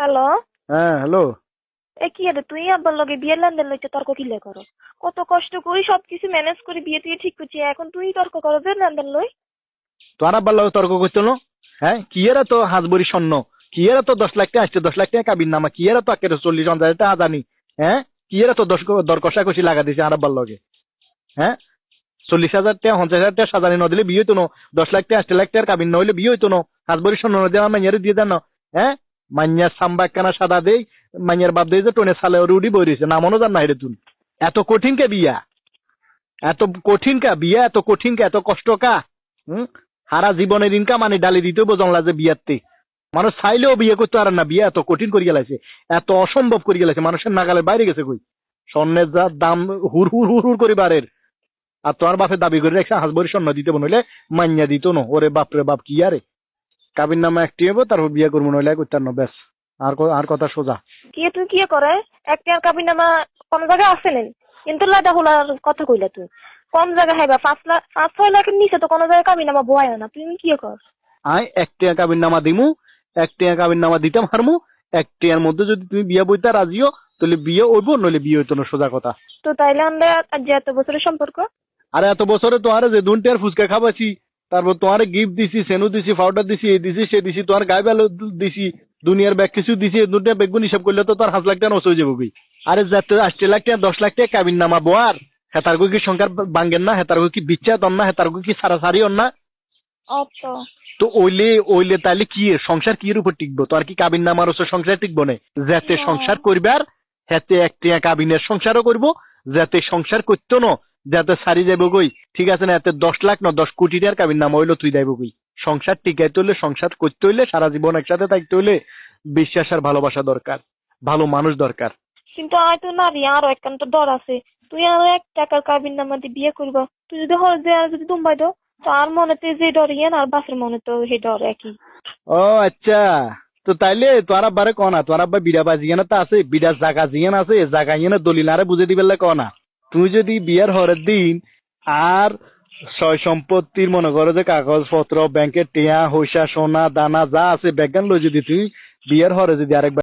Hello. হ্যাঁ, hello. কি রে, তুই আব্বার লগে বিয়ের লেনদেন লইতে তর্ক কিলে করো? কত কষ্ট করি সবকিছু ম্যানেজ করে বিয়ে তুই ঠিক করছি, এখন তুই তর্ক করো যে লেনদেন লই। তোর আব্বার লগে তর্ক করছিল? হ্যাঁ, কি এরা তো হাজবরি স্বর্ণ, কি এরা তো 10 লাখ টাকা আসছে, 10 লাখ টাকা কাবির নামা, কি এরা তো আকের 40,000 টাকা জানি। হ্যাঁ, কি এরা তো দর কষাকষি লাগা দিছে আর আব্বার লগে। হ্যাঁ, 40,000 টাকা 50,000 টাকা সাজানি ন দিলে বিয়ে হইতো না, 10 লাখ টাকা 8 লাখ টাকার কাবিন ন হইলে বিয়ে হইতো না। হাজবরি স্বর্ণ ন দিয়ে আমার মাইয়ারে দিয়ে দেন না। হ্যাঁ, মাইয়ার সাম্বা একখানা সাদা দেই, মাইয়ার বাপ দেই যে টোনে সালে রুডি বই রয়েছে, নামনো জান না হেরে তুই। এত কঠিন কে বিয়া, এত কঠিন কা বিয়া, এত কঠিন কা, এত কষ্ট কা? হুম, সারা জীবনের ইনকাম মানে ডালি দিতেও বোঝান লাগে বিয়াতে। মানুষ চাইলেও বিয়ে করতে পারে না, বিয়ে এত কঠিন করে গেলাইছে, এত অসম্ভব করে গেলাইছে, মানুষের নাগালের বাইরে গেছে কই। স্বর্ণের যা দাম হুর হুর হুর হুর করে বাড়ের। আর তোমার বাপে দাবি করে রাখছে হাজবরি স্বর্ণ দিতে বনলে মাইয়া দিত না। ওরে বাপরে বাপ, কি আরে কাবির নামা একটি হবো তারপর বিয়ে করবো, নইলে করতে না, ব্যাস। আর কথা সোজা। তুই কি করে একটা আর কাবিন নামা কম জায়গায় আছে নেই, কিন্তু লাদা হোলার কথা কইলা তুই। কম জায়গা হাইবা 5 লাখ 5-6 লাখের নিচে তো কোনো জায়গায় কাবিন নামা বয় না, তুই কি কর? আয় 1 টাকা কাবির নামা দিমু, 1 টাকা কাবির নামা দিতাম হারমু। 1 টাকার মধ্যে যদি তুমি বিয়ে বইতে রাজিও তাহলে বিয়ে হইব, নইলে বিয়ে হইতো না, সোজা কথা। তো তাইলে আমরা আর যে এত বছরের সম্পর্ক। আরে এত বছরে তোমার যে 2 টাকার ফুচকা খাবাছি, তারপর তোমার গিফট দিছি, সেনু দিছি, পাউডার দিছি, এই দিছি সে দিছি, তোমার গায়ে বেলো দিছি, দুনিয়ার ব্যাগ কিছু দিছি, 2 টাকা বেগুন হিসাব করলে তো তোর 5 লাখ টাকা নষ্ট হয়ে যাবো ভাই। আরে যাতে 8 লাখ টাকা 10 লাখ টাকা কাবিন নামা বোয়ার, হেতার কি সংখ্যার বাঙ্গেন না, হেতার কি বিচ্ছা তন না, হেতার কি সারাসারি অন না। অত তো ওইলে ওইলে তাহলে কি সংসার কি এর উপর টিকবো? তো আর কি কাবিন নামার ওসব সংসার টিকবো না? যাতে সংসার করবার হাতে 1 টাকা কাবিনের সংসারও করবো, যাতে সংসার করতো না, যাতে সারি যাবো কই, ঠিক আছে না, এতে 10 লাখ না 10 কোটি টাকার কাবিন নামা হইলো তুই যাইবো কই। সংসার টিকাইতে হইলে, সংসার করতে হইলে, সারা জীবন একসাথে থাকতে হইলে বিশ্বাস আর ভালোবাসা দরকার, ভালো মানুষ দরকার। কিন্তু আয় তো নারী, আরো একখান তো ডর আছে। তুই আরো 1 টাকার কাবিন নামা দিয়ে বিয়ে করবা, তুই যদি হল যে আর যদি দুম্বাই দাও, তো আর মনেতে যে ডর ইয়ান আর বাসের মনে তো সেই ডর একই। ও আচ্ছা, তো তাইলে তোর আব্বারে কনা, তোর আব্বা বিড়া বাজিয়ানা তো আছে, বিড়া জাগা জিয়ান আছে, জাগা ইয়ে দলিল আরে বুঝে দিবে কনা। তুই যদি বিয়ের হরের দিন আর সয় সম্পত্তির মনে করো যে কাগজপত্র, ব্যাংকের টিয়া, হইসা, সোনা দানা যা আছে ব্যাগান লই, যদি তুই বিয়ের হরে যদি আরেকবার